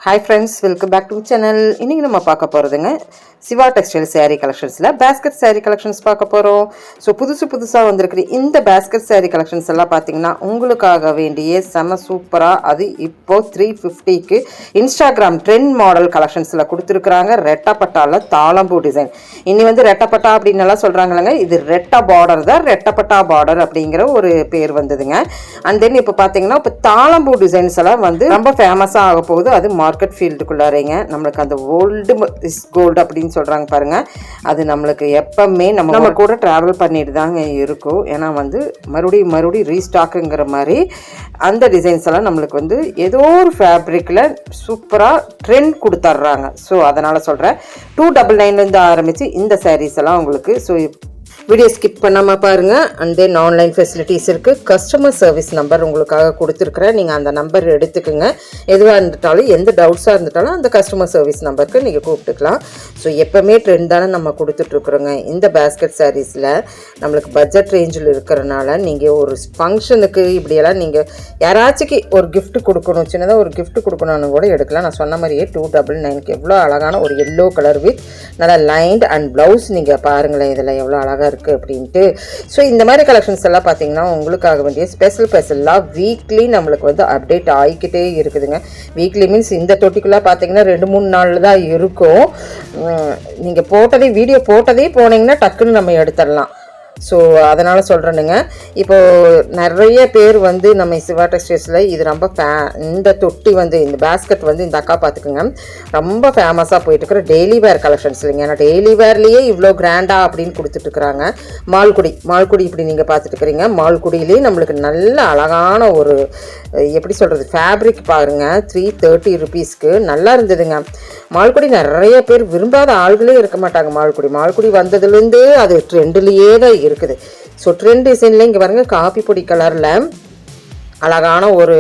Hi friends, welcome back to the channel. இன்னைக்கு நம்ம பார்க்க போறதுங்க சிவா டெக்ஸ்டைல் saree collectionsல basket saree collections பார்க்க போறோம். ஸோ புதுசா வந்திருக்கிற இந்த basket saree collections எல்லாம் பார்த்தீங்கன்னா உங்களுக்காக வேண்டிய செம சூப்பரா அது இப்போ 350க்கு இன்ஸ்டாகிராம் ட்ரெண்ட் மாடல் கலெக்ஷன்ஸ்ல கொடுத்துருக்காங்க. ரெட்டப்பட்டால தாளம்பூ டிசைன். இனி வந்து ரெட்டப்பட்டா அப்படின்னு எல்லாம் சொல்றாங்கல்லங்க, இது ரெட்டா பார்டர் தான், ரெட்டப்பட்டா பார்டர் அப்படிங்கிற ஒரு பேர் வந்ததுங்க. அண்ட் தென் இப்போ பார்த்தீங்கன்னா இப்போ தாளம்பூ டிசைன்ஸ் எல்லாம் வந்து ரொம்ப ஃபேமஸாக ஆக போகுது. அது மார்க்கெட் ஃபீல்டுக்குள்ளாரேங்க நம்மளுக்கு அந்த ஓல்டு இஸ் கோல்டு அப்படின்னு சொல்கிறாங்க பாருங்கள், அது நம்மளுக்கு எப்பவுமே நம்ம கூட ட்ராவல் பண்ணிட்டு தாங்க இருக்கும். ஏன்னா வந்து மறுபடியும் ரீஸ்டாக்குங்கிற மாதிரி அந்த டிசைன்ஸ் எல்லாம் நம்மளுக்கு வந்து ஏதோ ஒரு ஃபேப்ரிக்கில் சூப்பராக ட்ரெண்ட் கொடுத்துட்றாங்க. ஸோ அதனால் சொல்கிறேன், 299 ஆரம்பித்து இந்த சாரீஸ் எல்லாம் உங்களுக்கு. ஸோ வீடியோ ஸ்கிப் பண்ணாமல் பாருங்கள். அண்ட் தென் ஆன்லைன் ஃபெசிலிட்டிஸ் இருக்குது. கஸ்டமர் சர்வீஸ் நம்பர் உங்களுக்காக கொடுத்துருக்குறேன். நீங்கள் அந்த நம்பர் எடுத்துக்கோங்க. எதுவாக இருந்துட்டாலும் எந்த டவுட்ஸாக இருந்துட்டாலும் அந்த கஸ்டமர் சர்வீஸ் நம்பருக்கு நீங்கள் கூப்பிட்டுக்கலாம். ஸோ எப்போவுமே ட்ரெண்ட் தானே நம்ம கொடுத்துட்ருக்குறோங்க. இந்த பேஸ்கெட் சாரீஸில் நம்மளுக்கு பட்ஜெட் ரேஞ்சில் இருக்கிறனால நீங்கள் ஒரு ஃபங்க்ஷனுக்கு இப்படியெல்லாம் நீங்கள் யாராச்சுக்கு ஒரு கிஃப்ட் கொடுக்கணும், சின்னதாக ஒரு கிஃப்ட் கொடுக்கணும்னு கூட எடுக்கலாம். நான் சொன்ன மாதிரியே 299க்கு எவ்வளோ அழகான ஒரு எல்லோ கலர் வித் நல்லா லைன்ட் அண்ட் ப்ளவுஸ் நீங்கள் பாருங்களேன், இதில் எவ்வளோ அழகாக இருக்குது அப்படின்ட்டு. ஸோ இந்த மாதிரி கலெக்ஷன்ஸ் எல்லாம் பார்த்தீங்கன்னா உங்களுக்காக வேண்டிய ஸ்பெஷலாக வீக்லி நம்மளுக்கு வந்து அப்டேட் ஆகிக்கிட்டே இருக்குதுங்க. வீக்லி மீன்ஸ் இந்த தொட்டிக்குள்ளே பார்த்தீங்கன்னா 2-3 நாள் தான் இருக்கும். நீங்கள் வீடியோ போட்டதே போனீங்கன்னா டக்குன்னு நம்ம எடுத்துடலாம். ஸோ அதனால் சொல்கிறேனுங்க. இப்போது நிறைய பேர் வந்து நம்ம சிவா டெக்ஸ்டைல்ஸில் இது ரொம்ப இந்த தொட்டி வந்து இந்த பேஸ்கெட் வந்து இந்த அக்கா பார்த்துக்குங்க ரொம்ப ஃபேமஸாக போயிட்டுருக்குற டெய்லி வேர் கலெக்ஷன்ஸ் இல்லைங்க. ஏன்னா டெய்லி வேர்லேயே இவ்வளோ கிராண்டாக அப்படின்னு கொடுத்துட்ருக்குறாங்க. மால்குடி இப்படி நீங்கள் பார்த்துட்டுருக்குறீங்க. மால்குடியிலேயே நம்மளுக்கு நல்ல அழகான ஒரு எப்படி சொல்கிறது ஃபேப்ரிக் பாருங்கள், 330 ருபீஸ்க்கு நல்லா இருந்ததுங்க. மால்குடி நிறைய பேர் விரும்பாத ஆள்களே இருக்க மாட்டாங்க. மால்குடி வந்ததுலேருந்தே அது ட்ரெண்ட்லேயே தான் இருக்குது. ஸோ ட்ரெண்ட் டிசைனில் இங்கே பாருங்கள், காப்பி பொடி கலரில் அழகான ஒரு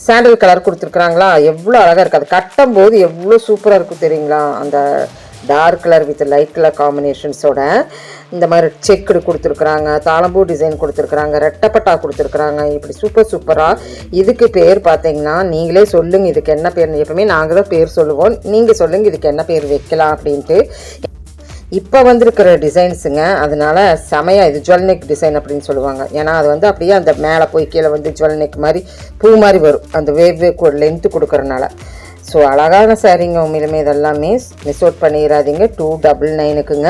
சாண்டல் கலர் கொடுத்துருக்குறாங்களா, எவ்வளோ அழகாக இருக்குது. அது கட்டும் போது எவ்வளோ சூப்பராக இருக்கும் தெரியுங்களா. அந்த dark colour with light colour காம்பினேஷன்ஸோட இந்த மாதிரி செக்குடு கொடுத்துருக்குறாங்க, தாளம்பூ டிசைன் கொடுத்துருக்குறாங்க, ரெட்டப்பட்டா கொடுத்துருக்குறாங்க. இப்படி சூப்பராக இதுக்கு பேர் பார்த்தீங்கன்னா நீங்களே சொல்லுங்கள் இதுக்கு என்ன பேர். எப்பவுமே நாங்கள் தான் பேர் சொல்லுவோம், நீங்கள் சொல்லுங்கள் இதுக்கு என்ன பேர் வைக்கலாம் அப்படின்ட்டு. இப்போ வந்திருக்கிற டிசைன்ஸுங்க, அதனால செமையாக இது ஜுவல் நெக் டிசைன் அப்படின்னு சொல்லுவாங்க. ஏன்னா அது வந்து அப்படியே அந்த மேலே போய் கீழே வந்து ஜுவல் நெக் மாதிரி பூ மாதிரி வரும், அந்த வேவ் லென்த்து கொடுக்குறனால. ஸோ அழகான சாரீங்க உண்மையிலுமே. இதெல்லாமே மிஸ் அவுட் பண்ணிடாதீங்க. 299க்குங்க.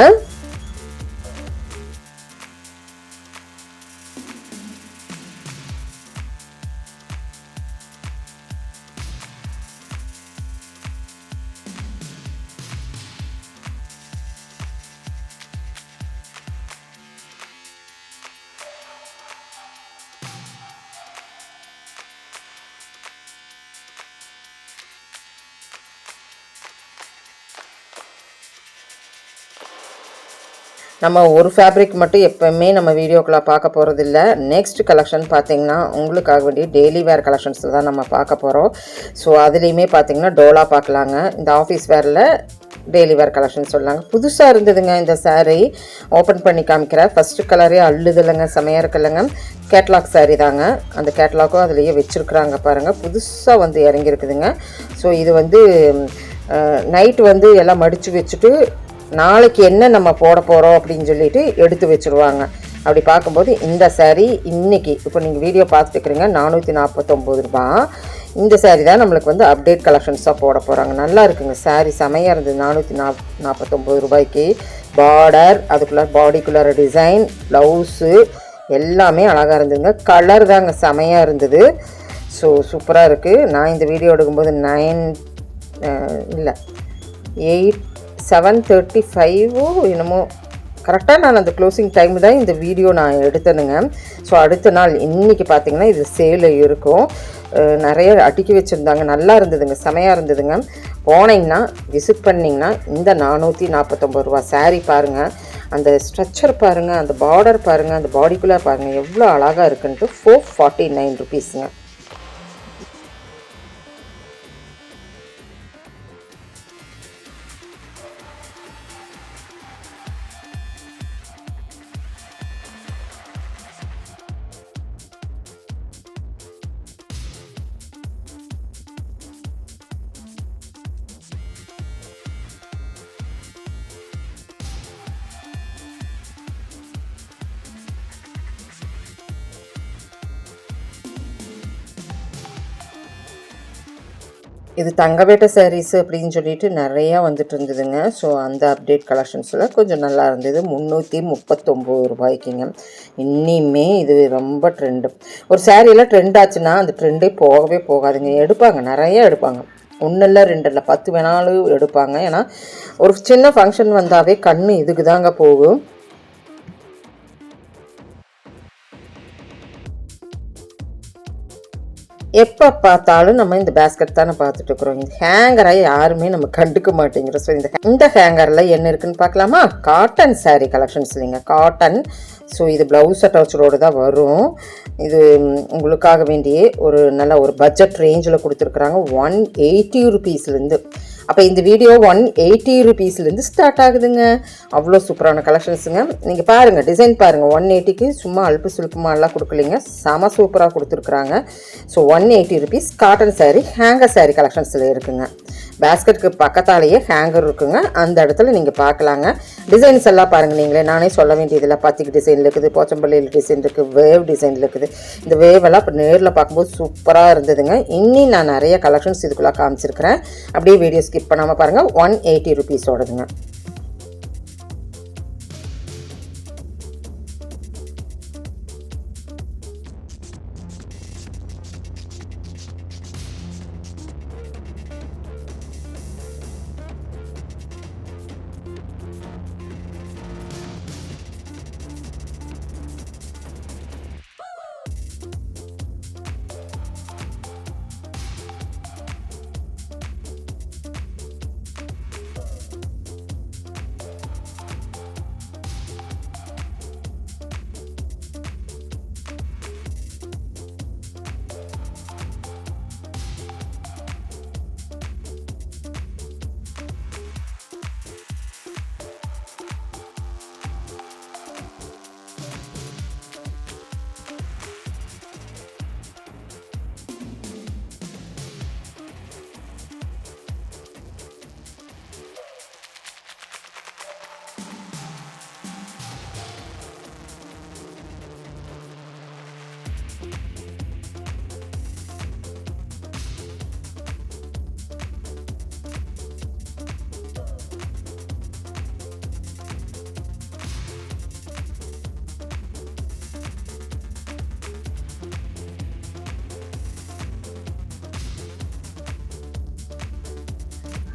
நம்ம ஒரு ஃபேப்ரிக் மட்டும் எப்போவுமே நம்ம வீடியோக்குள்ளே பார்க்க போகிறதில்ல. நெக்ஸ்ட் கலெக்ஷன் பார்த்திங்கன்னா உங்களுக்காக வேண்டிய டெய்லி வேர் கலெக்ஷன்ஸில் தான் நம்ம பார்க்க போகிறோம். ஸோ அதுலேயுமே பார்த்திங்கன்னா டோலா பார்க்கலாங்க. இந்த ஆஃபீஸ் வேரில் டெய்லி வேர் கலெக்ஷன் சொல்லாங்க. புதுசாக இருந்ததுங்க இந்த சாரீ. ஓப்பன் பண்ணி காமிக்கிறேன். ஃபஸ்ட்டு கலரே அள்ளுதில்லைங்க, செமையாக இருக்குல்லங்க. கேட்லாக் சாரீ தாங்க. அந்த கேட்லாக்கும் அதுலேயே வச்சுருக்குறாங்க பாருங்கள். புதுசாக வந்து இறங்கியிருக்குதுங்க. ஸோ இது வந்து நைட்டு வந்து எல்லாம் மடித்து வச்சுட்டு நாளைக்கு என்ன நம்ம போட போகிறோம் அப்படின்னு சொல்லிட்டு எடுத்து வச்சுருவாங்க. அப்படி பார்க்கும்போது இந்த சாரீ இன்றைக்கி இப்போ நீங்கள் வீடியோ பார்த்துட்டுருக்குறீங்க 449 ரூபா. இந்த சாரீ தான் நம்மளுக்கு வந்து அப்டேட் கலெக்ஷன்ஸாக போட போகிறாங்க. நல்லா இருக்குங்க சாரீ, செமையாக இருந்தது. 449 ரூபாய்க்கு பார்டர், அதுக்குள்ளே பாடிக்குள்ளார டிசைன், ப்ளவுஸு எல்லாமே அழகாக இருந்ததுங்க. கலர் தாங்க செமையாக இருந்தது. ஸோ சூப்பராக இருக்குது. நான் இந்த வீடியோ எடுக்கும்போது 7:35 என்னமோ கரெக்டாக நான் அந்த க்ளோசிங் டைம் தான் இந்த வீடியோ நான் எடுத்தேனுங்க. ஸோ அடுத்த நாள் இன்றைக்கி பார்த்திங்கன்னா இது சேலில் இருக்கும். நிறைய அடுக்கி வச்சுருந்தாங்க. நல்லா இருந்ததுங்க, செமையாக இருந்ததுங்க. போனீங்கன்னா விசிட் பண்ணிங்கன்னா இந்த 449 ரூபா சாரீ பாருங்கள். அந்த ஸ்ட்ரக்சர் பாருங்கள், அந்த பார்டர் பாருங்கள், அந்த பாடிக்குள்ளே பாருங்கள் எவ்வளோ அழகாக இருக்குன்ட்டு 449 ருபீஸுங்க. இது தங்கவேட்ட சாரீஸ் அப்படின்னு சொல்லிட்டு நிறையா வந்துட்டு இருந்ததுங்க. ஸோ அந்த அப்டேட் கலெக்ஷன்ஸில் கொஞ்சம் நல்லா இருந்தது. 339 ரூபாய்க்குங்க. இன்னிமே இது ரொம்ப ட்ரெண்டு. ஒரு சாரியில் ட்ரெண்ட் ஆச்சுன்னா அந்த ட்ரெண்டே போகவே போகாதுங்க. எடுப்பாங்க, நிறைய எடுப்பாங்க. ஒன்றும் இல்லை, 2 இல்லை, 10 வேணாலும் எடுப்பாங்க. ஏன்னா ஒரு சின்ன ஃபங்க்ஷன் வந்தாவே கண் இதுக்கு தாங்க போகும். எப்போ பார்த்தாலும் நம்ம இந்த பேஸ்கெட் தானே பார்த்துட்டு இருக்கிறோம். இந்த ஹேங்கரை யாருமே நம்ம கண்டுக்க மாட்டேங்கிறோம். ஸோ இந்த ஹேங்கரில் என்ன இருக்குன்னு பார்க்கலாமா? காட்டன் சாரீ கலெக்ஷன்ஸ் இல்லைங்க, காட்டன். ஸோ இது ப்ளவுஸ் அட்டாச்சோடு தான் வரும். இது உங்களுக்காக வேண்டியே ஒரு நல்ல ஒரு பட்ஜெட் ரேஞ்சில் கொடுத்துருக்குறாங்க. 180 ருபீஸ்லேருந்து. அப்போ இந்த வீடியோ 180 ருபீஸ்லேருந்து ஸ்டார்ட் ஆகுதுங்க. அவ்வளோ சூப்பரான கலெக்ஷன்ஸுங்க. நீங்கள் பாருங்கள், டிசைன் பாருங்கள். 180க்கு சும்மா அல்பு சுல்பமாலாம் கொடுக்கலிங்க, செம சூப்பராக கொடுத்துருக்குறாங்க. So 180 rupees cotton sari, hanger sari கலெக்ஷன்ஸில் இருக்குங்க. பேஸ்கெட்டுக்கு பக்கத்தாலேயே ஹேங்கர் இருக்குங்க, அந்த இடத்துல நீங்கள் பார்க்கலாங்க. டிசைன்ஸ் எல்லாம் பாருங்கள் நீங்களே, நானே சொல்ல வேண்டியதில்லை. பத்திக்கு டிசைனில் இருக்குது, போச்சம்பள்ளியில் டிசைன் இருக்குது, வேவ் டிசைனில் இருக்குது. இந்த வேவெல்லாம் இப்போ நேரில் பார்க்கும்போது சூப்பராக இருந்ததுங்க. இன்னி நான் நிறைய கலெக்ஷன்ஸ் இதுக்குள்ளே காமிச்சிருக்கிறேன். அப்படியே வீடியோ ஸ்கிப் பண்ணாமல் பாருங்கள். 180 ருபீஸோடதுங்க.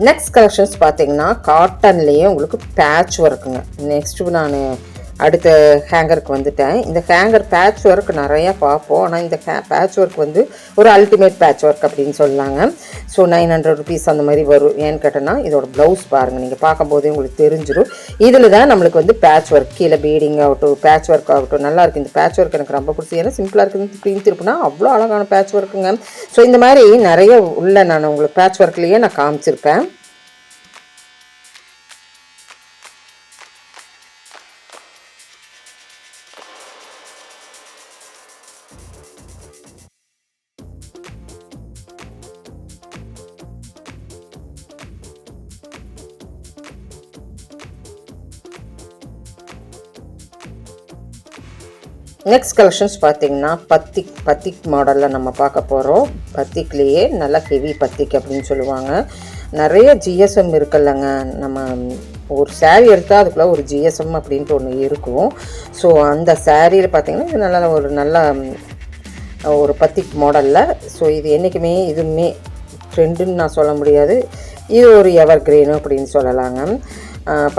நெக்ஸ்ட் கலெக்ஷன்ஸ் பார்த்தீங்கன்னா காட்டன்லேயே உங்களுக்கு பேட்ச் ஒர்க்குங்க. நெக்ஸ்ட்டு நான் அடுத்த ஹேங்கருக்கு வந்துட்டேன். இந்த ஹேங்கர் பேட்ச் ஒர்க் நிறையா பார்ப்போம். ஆனால் இந்த பேட்ச் ஒர்க் வந்து ஒரு அல்டிமேட் பேட்ச் ஒர்க் அப்படின்னு சொல்லலாங்க. ஸோ 900 ருபீஸ் அந்த மாதிரி வரும். ஏன்னு கேட்டோன்னா இதோட ப்ளவுஸ் பாருங்கள், நீங்கள் பார்க்கும்போதே உங்களுக்கு தெரிஞ்சிடும். இதில் தான் நம்மளுக்கு வந்து பேட்ச் ஒர்க், கீழே பீடிங் ஆகட்டும், பேட்ச் ஒர்க் ஆகட்டும், நல்லா இருக்குது. இந்த பேட்ச் ஒர்க் எனக்கு ரொம்ப பிடிச்சி. ஏன்னா சிம்பிளாக இருக்குது, இப்படின்னு திருப்பினா அவ்வளோ அழகான பேட்ச் ஒர்க்குங்க. ஸோ இந்த மாதிரி நிறைய உள்ள நான் உங்களுக்கு பேட்ச் ஒர்க்லேயே நான் காமிச்சிருப்பேன். நெக்ஸ்ட் கலெக்ஷன்ஸ் பார்த்தீங்கன்னா பத்திக் மாடலில் நம்ம பார்க்க போகிறோம். பத்திக்லேயே நல்லா ஹெவி பத்திக் அப்படின்னு சொல்லுவாங்க. நிறைய ஜிஎஸ்எம் இருக்குல்லங்க. நம்ம ஒரு சாரீ எடுத்தால் அதுக்குள்ளே ஒரு ஜிஎஸ்எம் அப்படின்ட்டு ஒன்று இருக்கும். ஸோ அந்த சாரியில் பார்த்திங்கன்னா இது நல்லா ஒரு பத்திக் மாடலில். ஸோ இது என்றைக்குமே இதுவுமே ட்ரெண்டுன்னு நான் சொல்ல முடியாது. இது ஒரு எவர் கிரீனு அப்படின்னு சொல்லலாங்க.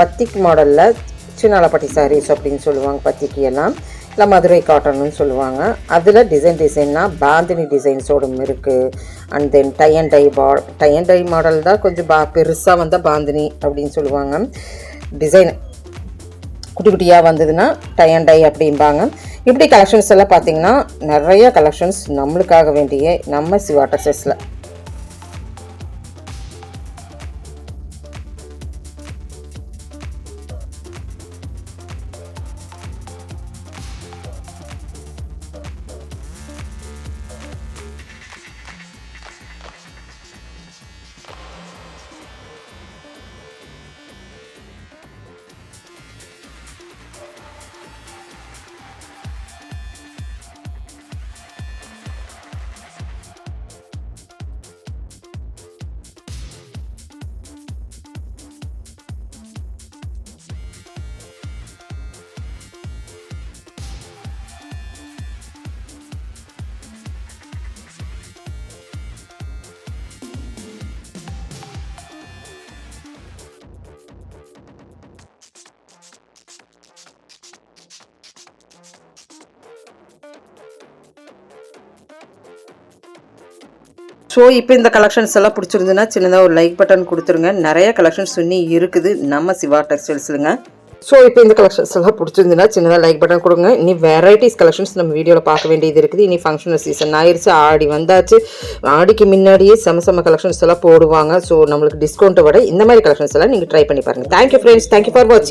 பத்திக் மாடலில் சின்னாலப்பட்டி சாரீஸ் அப்படின்னு சொல்லுவாங்க. பத்திக்கு எல்லாம் இல்லை மதுரை காட்டன்னு சொல்லுவாங்க. அதில் டிசைன்னா பாந்தினி டிசைன்ஸோடும் இருக்குது. And then tie and dye model தான் கொஞ்சம் பெருசாக வந்தால் பாந்தினி அப்படின்னு சொல்லுவாங்க. டிசைன் குட்டி குட்டியாக வந்ததுன்னா டை அண்ட் டை அப்படிம்பாங்க. இப்படி கலெக்ஷன்ஸ் எல்லாம் பார்த்திங்கன்னா நிறைய கலெக்ஷன்ஸ் நம்மளுக்காக வேண்டிய நம்ம சிவா டெக்ஸ்டைல்ஸில். ஸோ இப்போ இந்த கலெக்ஷன்ஸ் எல்லாம் பிடிச்சிருந்துன்னா சின்னதாக ஒரு லைக் பட்டன் கொடுத்துருங்க. நிறைய கலெக்ஷன்ஸ் இன்னும் இருக்குது நம்ம சிவா டெக்ஸ்டைல்ஸ்லுங்க. ஸோ இப்போ இந்த கலெக்ஷன்ஸ் எல்லாம் பிடிச்சிருந்துன்னா சின்னதாக லைக் பட்டன் கொடுங்க. இனி வெரைட்டிஸ் கலெக்ஷன்ஸ் நம்ம வீடியோவில் பார்க்க வேண்டியது இருக்குது. இனி ஃபங்க்ஷனல் சீசன் ஆயிடுச்சு, ஆடி வந்தாச்சு. ஆடிக்கு முன்னாடியே செம கலெக்ஷன்ஸ் எல்லாம் போடுவாங்க. ஸோ நம்மளுக்கு டிஸ்கவுண்ட்டை விட இந்த மாதிரி கலெக்ஷன்ஸ் எல்லாம் நீங்கள் ட்ரை பண்ணி பாருங்கள். தேங்க்யூ ஃப்ரெண்ட்ஸ், தேங்க்யூ ஃபார் வாட்சிங்.